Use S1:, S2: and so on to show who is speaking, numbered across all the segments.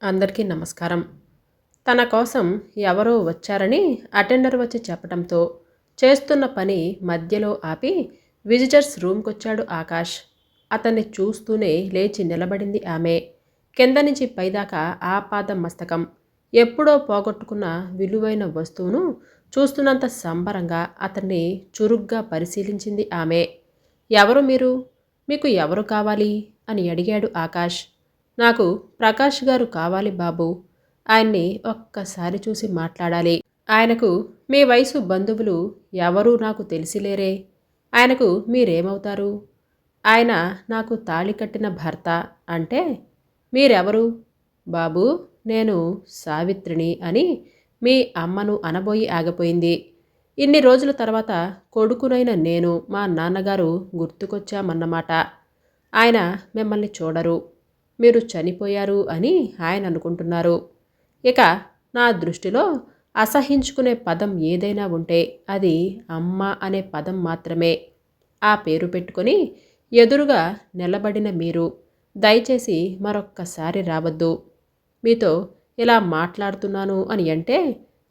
S1: అందరికీ నమస్కారం. తన కోసం ఎవరో వచ్చారని అటెండర్ వచ్చి చెప్పడంతో చేస్తున్న పని మధ్యలో ఆపి విజిటర్స్ రూమ్కొచ్చాడు ఆకాష్. అతన్ని చూస్తూనే లేచి నిలబడింది ఆమె. కింద నుంచి పైదాకా ఆపాద మస్తకం. ఎప్పుడో పోగొట్టుకున్న విలువైన వస్తువును చూస్తున్నంత సంబరంగా అతన్ని చురుగ్గా పరిశీలించింది ఆమె. ఎవరు మీరు? మీకు ఎవరు కావాలి అని అడిగాడు ఆకాష్. నాకు ప్రకాష్ గారు కావాలి బాబు. ఆయన్ని ఒక్కసారి చూసి మాట్లాడాలి. ఆయనకు మీ వయసు బంధువులు ఎవరూ నాకు తెలిసిలేరే. ఆయనకు మీరేమవుతారు? ఆయన నాకు తాళి కట్టిన భర్త. అంటే మీరెవరు? బాబూ, నేను సావిత్రిని అని మీ అమ్మను అనబోయి ఆగిపోయింది. ఇన్ని రోజుల తర్వాత కొడుకునైన నేను మా నాన్నగారు గుర్తుకొచ్చామన్నమాట. ఆయన మిమ్మల్ని చూడరు. మీరు చనిపోయారు అని ఆయన అనుకుంటున్నారు. ఇక నా దృష్టిలో అసహించుకునే పదం ఏదైనా ఉంటే అది అమ్మ అనే పదం మాత్రమే. ఆ పేరు పెట్టుకొని ఎదురుగా నిలబడిన మీరు దయచేసి మరొక్కసారి రావద్దు. మీతో ఇలా మాట్లాడుతున్నాను అని అంటే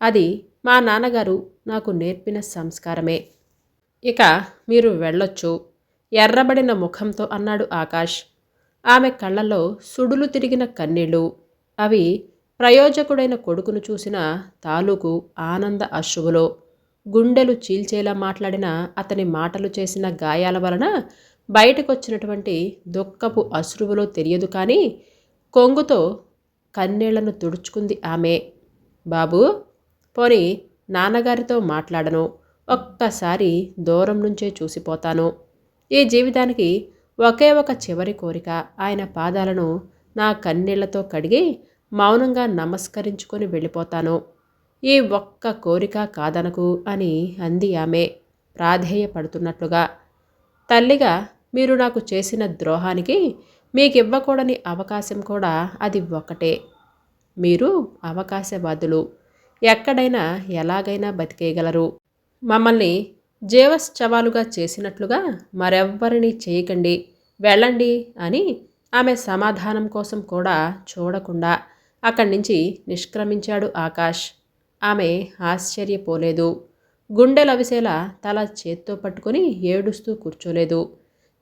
S1: అది మా నాన్నగారు నాకు నేర్పిన సంస్కారమే. ఇక మీరు వెళ్ళొచ్చు ఎర్రబడిన ముఖంతో అన్నాడు ఆకాష్. ఆమె కళ్ళల్లో సుడులు తిరిగిన కన్నీళ్ళు. అవి ప్రయోజకుడైన కొడుకును చూసిన తాలూకు ఆనంద అశ్రువులో. గుండెలు చీల్చేలా మాట్లాడిన అతని మాటలు చేసిన గాయాల వలన బయటకొచ్చినటువంటి దుఃఖపు అశ్రువులో తెలియదు కానీ కొంగుతో కన్నీళ్లను తుడుచుకుంది ఆమె. బాబూ, పోనీ నాన్నగారితో మాట్లాడను. ఒక్కసారి దూరం నుంచే చూసిపోతాను. ఈ జీవితానికి ఒకే ఒక చివరి కోరిక ఆయన పాదాలను నా కన్నీళ్లతో కడిగి మౌనంగా నమస్కరించుకొని వెళ్ళిపోతాను. ఈ ఒక్క కోరిక కాదనకు అని అంది ఆమె ప్రాధేయపడుతున్నట్లుగా. తల్లిగా మీరు నాకు చేసిన ద్రోహానికి మీకివ్వకూడని అవకాశం కూడా అది ఒక్కటే. మీరు అవకాశవాదులు. ఎక్కడైనా ఎలాగైనా బతికేయగలరు. మమ్మల్ని జీవశ్చవాలుగా చేసినట్లుగా మరెవ్వరినీ చేయకండి, వెళ్ళండి అని ఆమె సమాధానం కోసం కూడా చూడకుండా అక్కడి నుంచి నిష్క్రమించాడు ఆకాష్. ఆమె ఆశ్చర్యపోలేదు. గుండెలవిసేలా తల చేత్తో పట్టుకొని ఏడుస్తూ కూర్చోలేదు.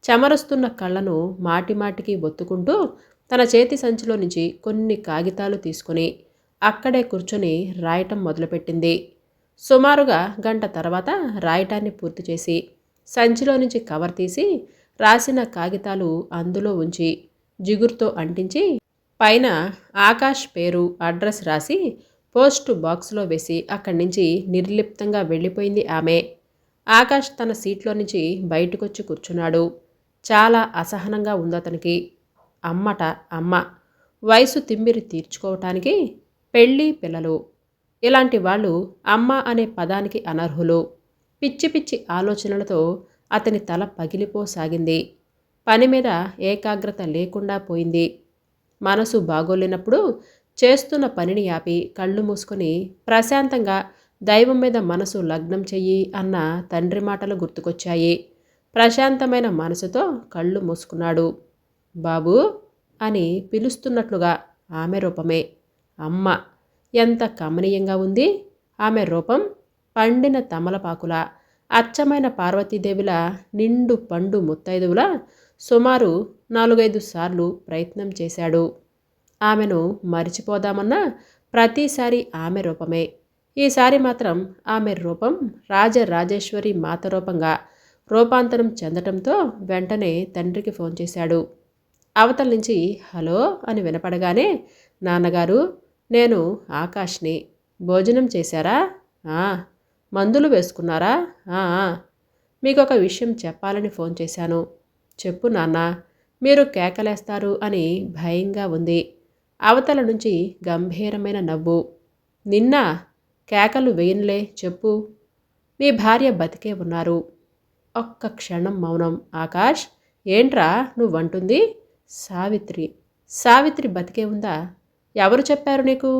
S1: చెమరుస్తున్న కళ్ళను మాటిమాటికి ఒత్తుకుంటూ తన చేతి సంచిలో నుంచి కొన్ని కాగితాలు తీసుకుని అక్కడే కూర్చొని రాయటం మొదలుపెట్టింది. సుమారుగా గంట తర్వాత రాయటాన్ని పూర్తి చేసి సంచిలో నుంచి కవర్ తీసి రాసిన కాగితాలు అందులో ఉంచి జిగురుతో అంటించి పైన ఆకాష్ పేరు అడ్రస్ రాసి పోస్ట్ బాక్స్లో వేసి అక్కడి నుంచి నిర్లిప్తంగా వెళ్ళిపోయింది ఆమె. ఆకాష్ తన సీట్లో నుంచి బయటకొచ్చి కూర్చున్నాడు. చాలా అసహనంగా ఉందతనికి. అమ్మట అమ్మ. వయసు తిమ్మిరి తీర్చుకోవటానికి పెళ్ళి పిల్లలు. ఇలాంటి వాళ్ళు అమ్మ అనే పదానికి అనర్హులు. పిచ్చి పిచ్చి ఆలోచనలతో అతని తల పగిలిపోసాగింది. పని మీద ఏకాగ్రత లేకుండా పోయింది. మనసు బాగోలేనప్పుడు చేస్తున్న పనిని ఆపి కళ్ళు మూసుకొని ప్రశాంతంగా దైవం మీద మనసు లగ్నం చెయ్యి అన్న తండ్రి మాటలు గుర్తుకొచ్చాయి. ప్రశాంతమైన మనసుతో కళ్ళు మూసుకున్నాడు. బాబూ అని పిలుస్తున్నట్లుగా ఆమె రూపమే. అమ్మ. ఎంత కమనీయంగా ఉంది ఆమె రూపం. పండిన తమలపాకుల, అచ్చమైన పార్వతీదేవిలా, నిండు పండు ముత్తైదువులా సుమారు 4-5 సార్లు ప్రయత్నం చేశాడు. ఆమెను మరిచిపోదామన్నా ప్రతిసారి ఆమె రూపమే. ఈసారి మాత్రం ఆమె రూపం రాజరాజేశ్వరి మాత రూపంగా రూపాంతరం చెందటంతో వెంటనే తండ్రికి ఫోన్ చేశాడు. అవతల నుంచి హలో అని వినపడగానే, నాన్నగారు, నేను ఆకాష్ని. భోజనం చేశారా? మందులు వేసుకున్నారా? మీకొక విషయం చెప్పాలని ఫోన్ చేశాను. చెప్పు నాన్న. మీరు కేకలేస్తారు అని భయంగా ఉంది. అవతల నుంచి గంభీరమైన నవ్వు. నిన్న కేకలు వేయనులే, చెప్పు. మీ భార్య బతికే ఉన్నారు. ఒక్క క్షణం మౌనం. ఆకాష్, ఏంట్రా నువ్వంటుంది? సావిత్రి. సావిత్రి బతికే ఉందా? ఎవరు చెప్పారు నీకు?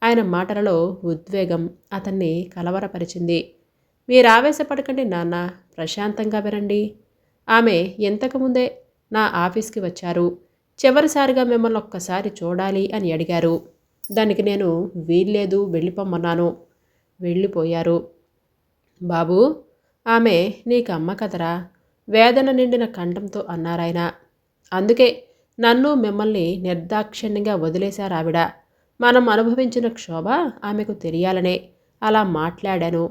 S1: ఆయన మాటలలో ఉద్వేగం అతన్ని కలవరపరిచింది. మీరావేశపడకండి నాన్న, ప్రశాంతంగా వినండి. ఆమె ఇంతకుముందే నా ఆఫీస్కి వచ్చారు. చివరిసారిగా మిమ్మల్ని ఒక్కసారి చూడాలి అని అడిగారు. దానికి నేను వీల్లేదు, వెళ్ళిపోమన్నాను. వెళ్ళిపోయారు. బాబూ, ఆమె నీకు అమ్మ కదరా, వేదన నిండిన కంఠంతో అన్నారాయన. అందుకే నన్ను మిమ్మల్ని నిర్దాక్షిణ్యంగా వదిలేశారావిడ. మనం అనుభవించిన క్షోభ ఆమెకు తెలియాలనే అలా మాట్లాడాను.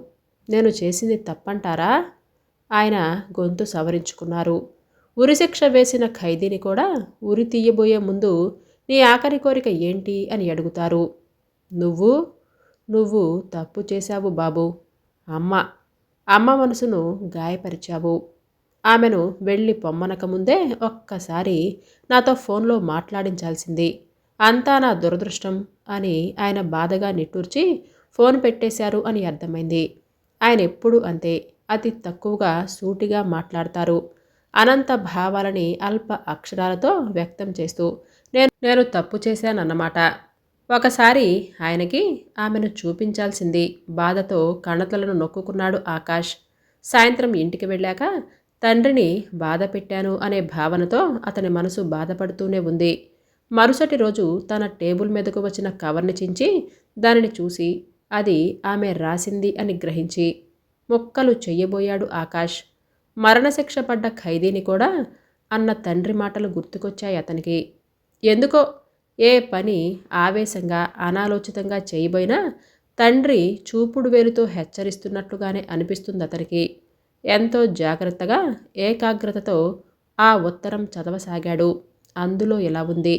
S1: నేను చేసింది తప్పంటారా? ఆయన గొంతు సవరించుకున్నారు. ఉరిశిక్ష వేసిన ఖైదీని కూడా ఉరి తీయబోయే ముందు నీ ఆఖరి కోరిక ఏంటి అని అడుగుతారు. నువ్వు నువ్వు తప్పు చేశావు బాబు. అమ్మ అమ్మ మనసును గాయపరిచావు. ఆమెను వెళ్ళి పొమ్మనకముందే ఒక్కసారి నాతో ఫోన్లో మాట్లాడించాల్సింది. అంతా నా దురదృష్టం అని ఆయన బాధగా నిట్టూర్చి ఫోన్ పెట్టేశారు అని అర్థమైంది. ఆయన ఎప్పుడూ అంతే, అతి తక్కువగా సూటిగా మాట్లాడతారు. అనంత భావాలని అల్ప అక్షరాలతో వ్యక్తం చేస్తూ నేను తప్పు చేశానన్నమాట. ఒకసారి ఆయనకి ఆమెను చూపించాల్సింది. బాధతో కణతలను నొక్కుకున్నాడు ఆకాష్. సాయంత్రం ఇంటికి వెళ్ళాక తండ్రిని బాధ పెట్టాను అనే భావనతో అతని మనసు బాధపడుతూనే ఉంది. మరుసటి రోజు తన టేబుల్ మీదకు వచ్చిన కవర్ని చించి దానిని చూసి అది ఆమె రాసింది అని గ్రహించి ముక్కలు చెయ్యబోయాడు ఆకాష్. మరణశిక్ష పడ్డ ఖైదీని కూడా అన్న తండ్రి మాటలు గుర్తుకొచ్చాయి అతనికి. ఎందుకో ఏ పని ఆవేశంగా అనాలోచితంగా చేయబోయినా తండ్రి చూపుడు వేలుతో హెచ్చరిస్తున్నట్లుగానే అనిపిస్తుంది అతనికి. ఎంతో జాగ్రత్తగా ఏకాగ్రతతో ఆ ఉత్తరం చదవసాగాడు. అందులో ఇలా ఉంది.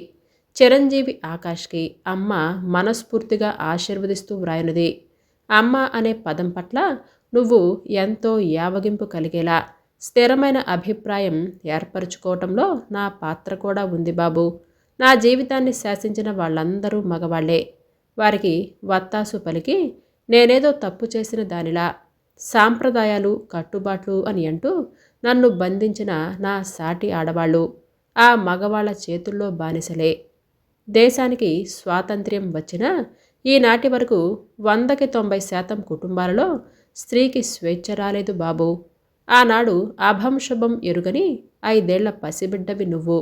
S1: చిరంజీవి ఆకాష్కి అమ్మ మనస్ఫూర్తిగా ఆశీర్వదిస్తూ వ్రాయనుది. అమ్మ అనే పదం పట్ల నువ్వు ఎంతో యావగింపు కలిగేలా స్థిరమైన అభిప్రాయం ఏర్పరచుకోవటంలో నా పాత్ర కూడా ఉంది బాబు. నా జీవితాన్ని శాసించిన వాళ్ళందరూ మగవాళ్లే. వారికి వత్తాసు పలికి నేనేదో తప్పు చేసిన దానిలా సాంప్రదాయాలు కట్టుబాట్లు అని అంటూ నన్ను బంధించిన నా సాటి ఆడవాళ్ళు ఆ మగవాళ్ల చేతుల్లో బానిసలే. దేశానికి స్వాతంత్ర్యం వచ్చినా ఈనాటి వరకు 100కి 90% కుటుంబాలలో స్త్రీకి స్వేచ్ఛ రాలేదు బాబు. ఆనాడు అభంశుభం ఎరుగని 5 ఏళ్ల పసిబిడ్డవి నువ్వు.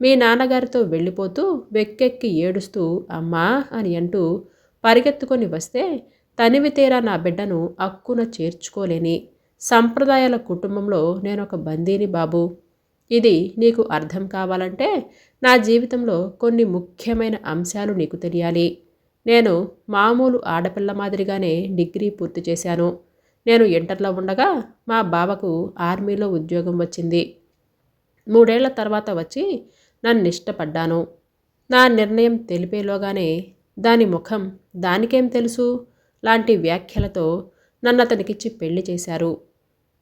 S1: మీ నాన్నగారితో వెళ్ళిపోతూ వెక్కెక్కి ఏడుస్తూ అమ్మా అని అంటూ పరిగెత్తుకొని వస్తే తనివి తీరా నా బిడ్డను అక్కున చేర్చుకోలేని సంప్రదాయాల కుటుంబంలో నేనొక బందీని బాబు. ఇది నీకు అర్థం కావాలంటే నా జీవితంలో కొన్ని ముఖ్యమైన అంశాలు నీకు తెలియాలి. నేను మామూలు ఆడపిల్ల మాదిరిగానే డిగ్రీ పూర్తి చేశాను. నేను ఇంటర్లో ఉండగా మా బావకు ఆర్మీలో ఉద్యోగం వచ్చింది. 3 ఏళ్ల తర్వాత వచ్చి నన్ను ఇష్టపడ్డాను. నా నిర్ణయం తెలిపేలోగానే దాని ముఖం దానికేం తెలుసు లాంటి వ్యాఖ్యలతో నన్ను అతనికిచ్చి పెళ్లి చేశారు.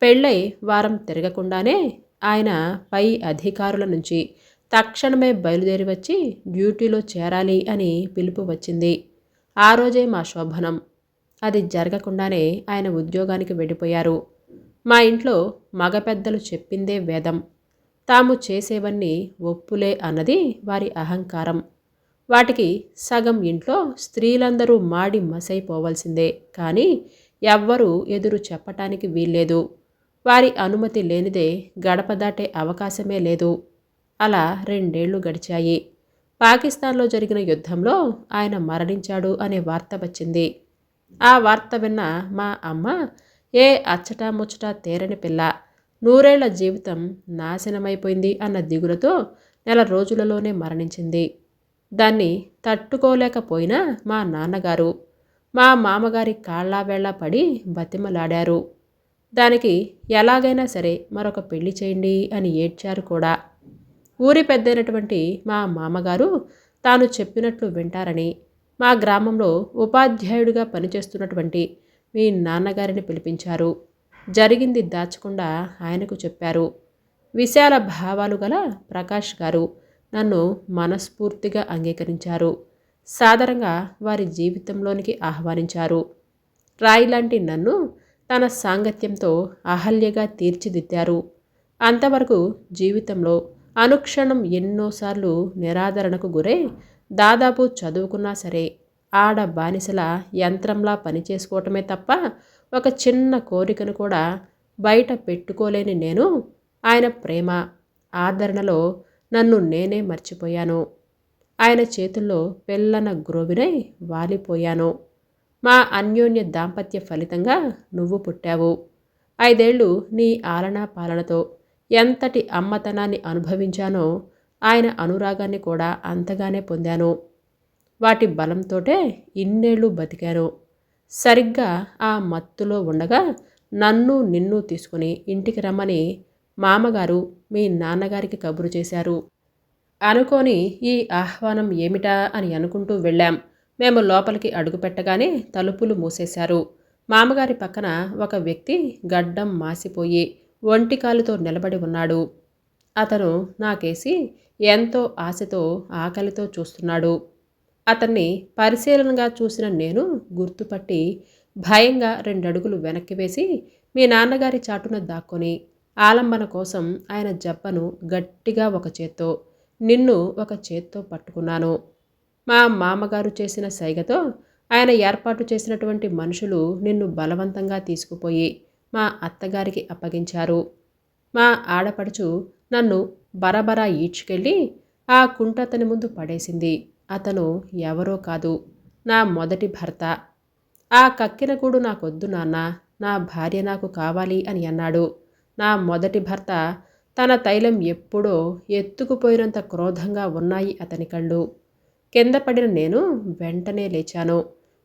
S1: పెళ్ళై వారం తిరగకుండానే ఆయన పై అధికారుల నుంచి తక్షణమే బయలుదేరి వచ్చి డ్యూటీలో చేరాలి అని పిలుపు వచ్చింది. ఆ రోజే మా శోభనం. అది జరగకుండానే ఆయన ఉద్యోగానికి వెళ్ళిపోయారు. మా ఇంట్లో మగ పెద్దలు చెప్పిందే వేదం. తాము చేసేవన్నీ ఒప్పులే అన్నది వారి అహంకారం. వాటికి సగం ఇంట్లో స్త్రీలందరూ మాడి మసైపోవలసిందే, కానీ ఎవ్వరూ ఎదురు చెప్పటానికి వీల్లేదు. వారి అనుమతి లేనిదే గడప దాటే అవకాశమే లేదు. అలా 2 ఏళ్లు గడిచాయి. పాకిస్తాన్లో జరిగిన యుద్ధంలో ఆయన మరణించాడు అనే వార్త వచ్చింది. ఆ వార్త విన్న మా అమ్మ ఏ అచ్చటా ముచ్చటా తేరని పిల్ల, 100 ఏళ్ల జీవితం నాశనమైపోయింది అన్న దిగులతో నెల రోజులలోనే మరణించింది. దాన్ని తట్టుకోలేకపోయినా మా నాన్నగారు మా మామగారి కాళ్ళావేళ్ల పడి బతిమలాడారు. దానికి ఎలాగైనా సరే మరొక పెళ్లి చేయండి అని ఏడ్చారు కూడా. ఊరి పెద్దైనటువంటి మా మామగారు తాను చెప్పినట్లు వింటారని మా గ్రామంలో ఉపాధ్యాయుడిగా పనిచేస్తున్నటువంటి మీ నాన్నగారిని పిలిపించారు. జరిగింది దాచకుండా ఆయనకు చెప్పారు. విశాల భావాలు గల ప్రకాష్ గారు నన్ను మనస్ఫూర్తిగా అంగీకరించారు. సాదరంగా వారి జీవితంలోనికి ఆహ్వానించారు. రాయిలాంటి నన్ను తన సాంగత్యంతో అహల్యగా తీర్చిదిద్దారు. అంతవరకు జీవితంలో అనుక్షణం ఎన్నోసార్లు నిరాదరణకు గురై దాదాపు చదువుకున్నా సరే ఆడ బానిసల యంత్రంలా పనిచేసుకోవటమే తప్ప ఒక చిన్న కోరికను కూడా బయట పెట్టుకోలేని నేను ఆయన ప్రేమ ఆదరణలో నన్ను నేనే మర్చిపోయాను. ఆయన చేతుల్లో పెళ్ళన గ్రోవినై వాలిపోయాను. మా అన్యోన్య దాంపత్య ఫలితంగా నువ్వు పుట్టావు. 5 ఏళ్ళు నీ ఆలనా పాలనతో ఎంతటి అమ్మతనాన్ని అనుభవించానో ఆయన అనురాగాన్ని కూడా అంతగానే పొందాను. వాటి బలంతోటే ఇన్నేళ్ళు బతికాను. సరిగ్గా ఆ మత్తులో ఉండగా నన్ను నిన్ను తీసుకుని ఇంటికి రమ్మని మామగారు మీ నాన్నగారికి కబురు చేశారు. అనుకోని ఈ ఆహ్వానం ఏమిటా అని అనుకుంటూ వెళ్ళాం. మేము లోపలికి అడుగుపెట్టగానే తలుపులు మూసేశారు. మామగారి పక్కన ఒక వ్యక్తి గడ్డం మాసిపోయి ఒంటికాలుతో నిలబడి ఉన్నాడు. అతను నాకేసి ఎంతో ఆశతో ఆకలితో చూస్తున్నాడు. అతన్ని పరిశీలనగా చూసిన నేను గుర్తుపట్టి భయంగా 2 అడుగులు వెనక్కి వేసి మీ నాన్నగారి చాటున దాక్కొని ఆలంబన కోసం ఆయన జబ్బను గట్టిగా ఒక చేత్తో నిన్ను ఒక చేత్తో పట్టుకున్నాను. మా మామగారు చేసిన సైగతో ఆయన ఏర్పాటు చేసినటువంటి మనుషులు నిన్ను బలవంతంగా తీసుకుపోయి మా అత్తగారికి అప్పగించారు. మా ఆడపడుచు నన్ను బరబరా ఈడ్చుకెళ్ళి ఆ కుంటతని ముందు పడేసింది. అతను ఎవరో కాదు, నా మొదటి భర్త. ఆ కక్కిన గూడు నాకొద్దు నాన్న, నా భార్య నాకు కావాలి అని అన్నాడు. నా మొదటి భర్త తన తైలం ఎప్పుడో ఎత్తుకుపోయినంత క్రోధంగా ఉన్నాయి అతని కళ్ళు. కింద పడిన నేను వెంటనే లేచాను.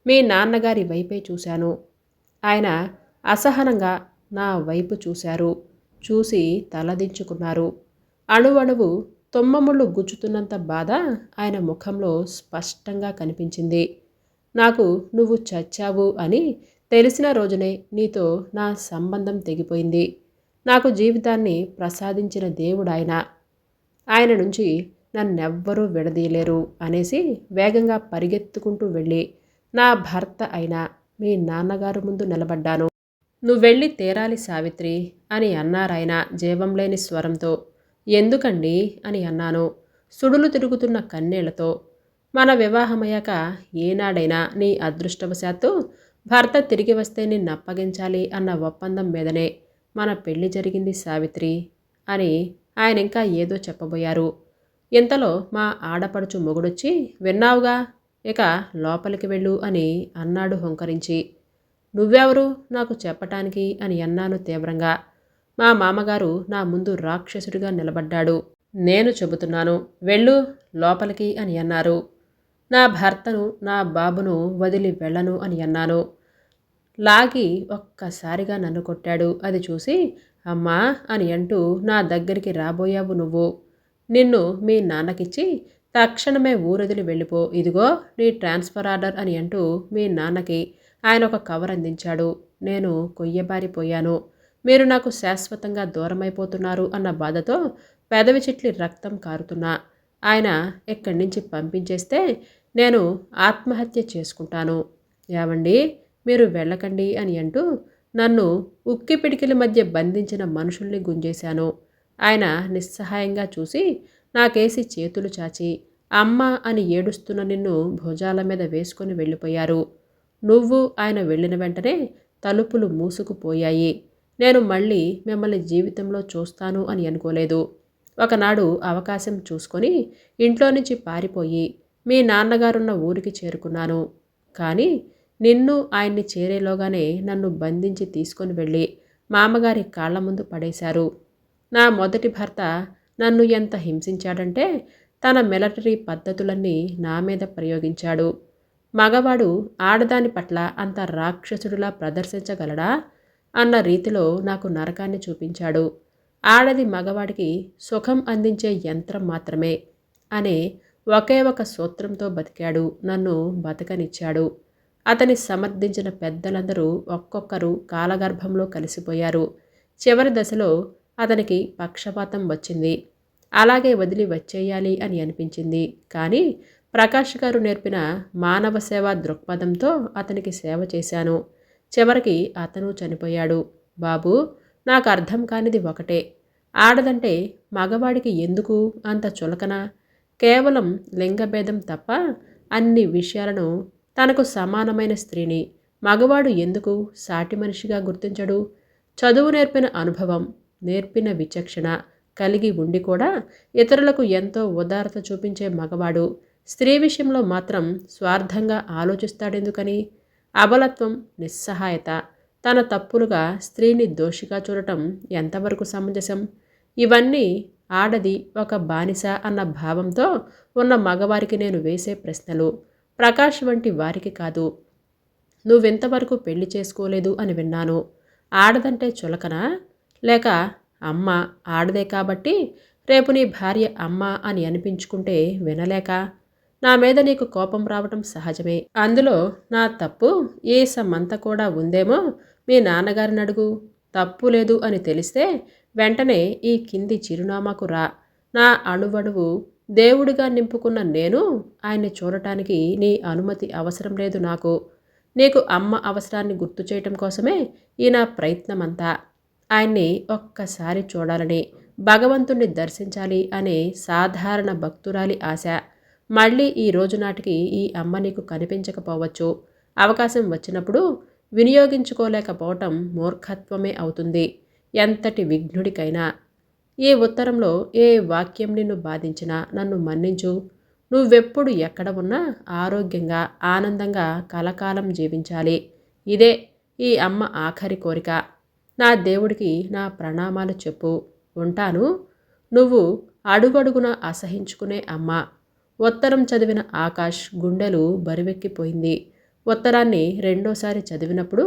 S1: మీ నాన్నగారి వైపే చూశాను. ఆయన అసహనంగా నా వైపు చూశారు. చూసి తలదించుకున్నారు. అణువణువు తొమ్మముళ్ళు గుచ్చుతున్నంత బాధ ఆయన ముఖంలో స్పష్టంగా కనిపించింది. నాకు నువ్వు చచ్చావు అని తెలిసిన రోజునే నీతో నా సంబంధం తెగిపోయింది. నాకు జీవితాన్ని ప్రసాదించిన దేవుడాయన. ఆయన నుంచి నన్నెవ్వరూ విడదీయలేరు అనేసి వేగంగా పరిగెత్తుకుంటూ వెళ్ళి నా భర్త అయిన మీ నాన్నగారు ముందు నిలబడ్డాను. నువ్వెళ్ళి తీరాలి సావిత్రి అని అన్నారాయన జీవం లేని స్వరంతో. ఎందుకండి అని అన్నాను సుడులు తిరుగుతున్న కన్నీళ్లతో. మన వివాహమయ్యాక ఏనాడైనా నీ అదృష్టవశాత్తు భర్త తిరిగి వస్తే నిన్నప్పగించాలి అన్న ఒప్పందం మీదనే మన పెళ్లి జరిగింది సావిత్రి అని ఆయన ఇంకా ఏదో చెప్పబోయారు. ఇంతలో మా ఆడపడుచు మొగుడొచ్చి విన్నావుగా, ఇక లోపలికి వెళ్ళు అని అన్నాడు హుంకరించి. నువ్వెవరు నాకు చెప్పటానికి అని అన్నాను తీవ్రంగా. మా మామగారు నా ముందు రాక్షసుడిగా నిలబడ్డాడు. నేను చెబుతున్నాను వెళ్ళు లోపలికి అని అన్నారు. నా భర్తను నా బాబును వదిలి వెళ్ళను అని అన్నాను. లాగి ఒక్కసారిగా నన్ను కొట్టాడు. అది చూసి అమ్మా అని అంటూ నా దగ్గరికి రాబోయావు నువ్వు. నిన్ను మీ నాన్నకిచ్చి తక్షణమే ఊరొదిలి వెళ్ళిపో, ఇదిగో నీ ట్రాన్స్ఫర్ ఆర్డర్ అని అంటూ మీ నాన్నకి ఆయన ఒక కవర్ అందించాడు. నేను కొయ్యబారిపోయాను. మీరు నాకు శాశ్వతంగా దూరమైపోతున్నారు అన్న బాధతో పెదవి చిట్లి రక్తం కారుతున్నా ఆయన ఎక్కడి నుంచి పంపించేస్తే నేను ఆత్మహత్య చేసుకుంటాను. ఏవండి మీరు వెళ్ళకండి అని అంటూ నన్ను ఉక్కి పిడికిల మధ్య బంధించిన మనుషుల్ని గుంజేశాను. ఆయన నిస్సహాయంగా చూసి నాకేసి చేతులు చాచి అమ్మ అని ఏడుస్తున్న నిన్ను భుజాల మీద వేసుకొని వెళ్ళిపోయారు. నువ్వు ఆయన వెళ్ళిన వెంటనే తలుపులు మూసుకుపోయాయి. నేను మళ్ళీ మిమ్మల్ని జీవితంలో చూస్తాను అని అనుకోలేదు. ఒకనాడు అవకాశం చూసుకొని ఇంట్లో నుంచి పారిపోయి మీ నాన్నగారున్న ఊరికి చేరుకున్నాను. కానీ నిన్ను ఆయన్ని చేరేలోగానే నన్ను బంధించి తీసుకొని వెళ్ళి మామగారి కాళ్ల ముందు పడేశారు. నా మొదటి భర్త నన్ను ఎంత హింసించాడంటే తన మిలిటరీ పద్ధతులన్నీ నా మీద ప్రయోగించాడు. మగవాడు ఆడదాని పట్ల అంత రాక్షసుడిలా ప్రదర్శించగలడా అన్న రీతిలో నాకు నరకాన్ని చూపించాడు. ఆడది మగవాడికి సుఖం అందించే యంత్రం మాత్రమే అనే ఒకే ఒక సూత్రంతో బతికాడు. నన్ను బతకనిచ్చాడు. అతని సమర్థించిన పెద్దలందరూ ఒక్కొక్కరు కాలగర్భంలో కలిసిపోయారు. చివరి దశలో అతనికి పక్షపాతం వచ్చింది. అలాగే వదిలి వచ్చేయాలి అని అనిపించింది. కానీ ప్రకాష్ గారు నేర్పిన మానవ సేవా దృక్పథంతో అతనికి సేవ చేశాను. చివరికి అతను చనిపోయాడు. బాబు, నాకు అర్థం కానిది ఒకటే. ఆడదంటే మగవాడికి ఎందుకు అంత చులకన? కేవలం లింగభేదం తప్ప అన్ని విషయాలను తనకు సమానమైన స్త్రీని మగవాడు ఎందుకు సాటి మనిషిగా గుర్తించడు? చదువు నేర్పిన అనుభవం, నేర్పిన విచక్షణ, కలిగి ఉండి కూడా ఇతరులకు ఎంతో ఉదారత చూపించే మగవాడు స్త్రీ విషయంలో మాత్రం స్వార్థంగా ఆలోచిస్తాడెందుకని? అబలత్వం, నిస్సహాయత, తన తప్పులుగా స్త్రీని దోషిగా చూడటం ఎంతవరకు సమంజసం? ఇవన్నీ ఆడది ఒక బానిస అన్న భావంతో ఉన్న మగవారికి నేను వేసే ప్రశ్నలు. ప్రకాష్ వంటి వారికి కాదు. నువ్వెంతవరకు పెళ్లి చేసుకోలేదు అని విన్నాను. ఆడదంటే చులకనా? లేక అమ్మ ఆడదే కాబట్టి రేపు నీ భార్య అమ్మ అని అనిపించుకుంటే వినలేక? నా మీద నీకు కోపం రావటం సహజమే. అందులో నా తప్పు ఏసమంత కూడా ఉందేమో మీ నాన్నగారిని అడుగు. తప్పు లేదు అని తెలిస్తే వెంటనే ఈ కింది చిరునామాకు రా. నా అణువణువు దేవుడిగా నింపుకున్న నేను ఆయన్ని చూడటానికి నీ అనుమతి అవసరం లేదు నాకు. నీకు అమ్మ అవసరాన్ని గుర్తు చేయటం కోసమే ఈ నా ప్రయత్నమంతా. ఆయన్ని ఒక్కసారి చూడాలని, భగవంతుణ్ణి దర్శించాలి అనే సాధారణ భక్తురాలి ఆశ. మళ్ళీ ఈ రోజు నాటికి ఈ అమ్మ నీకు కనిపించకపోవచ్చు. అవకాశం వచ్చినప్పుడు వినియోగించుకోలేకపోవటం మూర్ఖత్వమే అవుతుంది, ఎంతటి విఘ్నుడికైనా. ఈ ఉత్తరంలో ఏ వాక్యం నిన్ను బాధించినా నన్ను మన్నించు. నువ్వెప్పుడు ఎక్కడ ఉన్నా ఆరోగ్యంగా, ఆనందంగా కలకాలం జీవించాలి. ఇదే ఈ అమ్మ ఆఖరి కోరిక. నా దేవుడికి నా ప్రణామాలు చెప్పు. ఉంటాను. నువ్వు అడుగడుగున అసహించుకునే అమ్మ. ఉత్తరం చదివిన ఆకాష్ గుండెలు బరువెక్కిపోయింది. ఉత్తరాన్ని రెండోసారి చదివినప్పుడు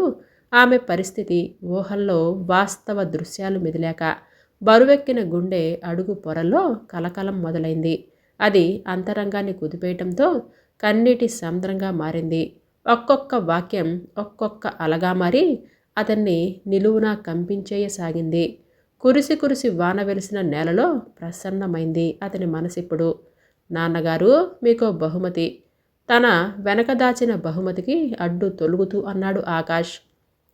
S1: ఆమె పరిస్థితి ఊహల్లో వాస్తవ దృశ్యాలు మెదిలాక బరువెక్కిన గుండె అడుగు పొరల్లో కలకలం మొదలైంది. అది అంతరంగాన్ని కుదిపేయటంతో కన్నీటి సముద్రంగా మారింది. ఒక్కొక్క వాక్యం ఒక్కొక్క అలగా మారి అతన్ని నిలువునా కంపించేయసాగింది. కురిసి కురిసి వాన వెలిసిన నేలలో ప్రసన్నమైంది అతని మనసిప్పుడు. నాన్నగారు, మీకో బహుమతి. తన వెనక దాచిన బహుమతికి అడ్డు తొలుగుతూ అన్నాడు ఆకాష్.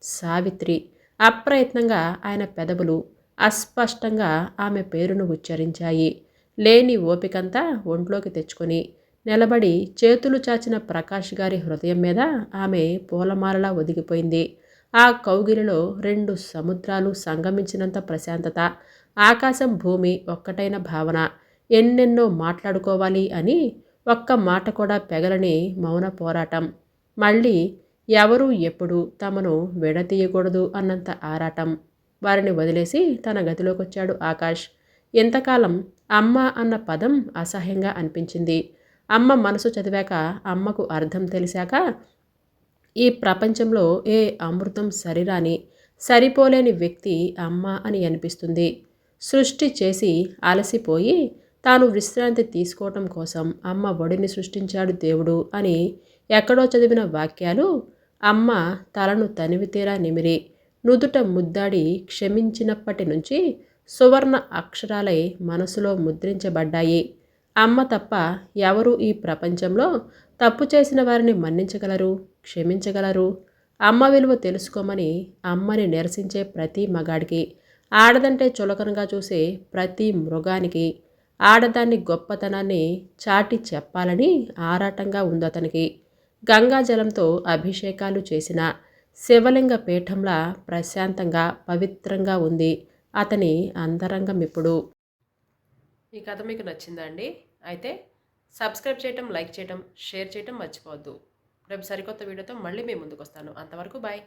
S1: సావిత్రి. అప్రయత్నంగా ఆయన పెదవులు అస్పష్టంగా ఆమె పేరును ఉచ్చరించాయి. లేని ఓపికంతా ఒంట్లోకి తెచ్చుకొని నిలబడి చేతులు చాచిన ప్రకాష్ గారి హృదయం మీద ఆమె పూలమాలలా ఒదిగిపోయింది. ఆ కౌగిలిలో రెండు సముద్రాలు సంగమించినంత ప్రశాంతత, ఆకాశం భూమి ఒక్కటైన భావన. ఎన్నెన్నో మాట్లాడుకోవాలి అని ఒక్క మాట కూడా పెగలని మౌన పోరాటం. మళ్ళీ ఎవరూ ఎప్పుడు తమను విడతీయకూడదు అన్నంత ఆరాటం. వారిని వదిలేసి తన గదిలోకొచ్చాడు ఆకాష్. ఇంతకాలం అమ్మ అన్న పదం అసహ్యంగా అనిపించింది. అమ్మ మనసు చదివాక, అమ్మకు అర్థం తెలిసాక ఈ ప్రపంచంలో ఏ అమృతం సరిరాని, సరిపోలేని వ్యక్తి అమ్మ అని అనిపిస్తుంది. సృష్టి చేసి అలసిపోయి తాను విశ్రాంతి తీసుకోవటం కోసం అమ్మ ఒడిని సృష్టించాడు దేవుడు అని ఎక్కడో చదివిన వాక్యాలు అమ్మ తలను తనివితీరా నిమిరి నుదుట ముద్దాడి క్షమించినప్పటి నుంచి సువర్ణ అక్షరాలై మనసులో ముద్రించబడ్డాయి. అమ్మ తప్ప ఎవరు ఈ ప్రపంచంలో తప్పు చేసిన వారిని మన్నించగలరు, క్షమించగలరు? అమ్మ విలువ తెలుసుకోమని అమ్మని నిరసించే ప్రతి మగాడికి, ఆడదంటే చులకనగా చూసే ప్రతి మృగానికి, ఆడదాన్ని గొప్పతనాన్ని చాటి చెప్పాలని ఆరాటంగా ఉందతనికి. గంగాజలంతో అభిషేకాలు చేసిన శివలింగ పీఠంలా ప్రశాంతంగా, పవిత్రంగా ఉంది అతని అంతరంగం ఇప్పుడు. ఈ కథ మీకు నచ్చిందా అండి? అయితే సబ్స్క్రైబ్ చేయటం, లైక్ చేయటం, షేర్ చేయటం మర్చిపోవద్దు. రేపు సరికొత్త వీడియోతో మళ్ళీ మీ ముందుకు వస్తాను. అంతవరకు బాయ్.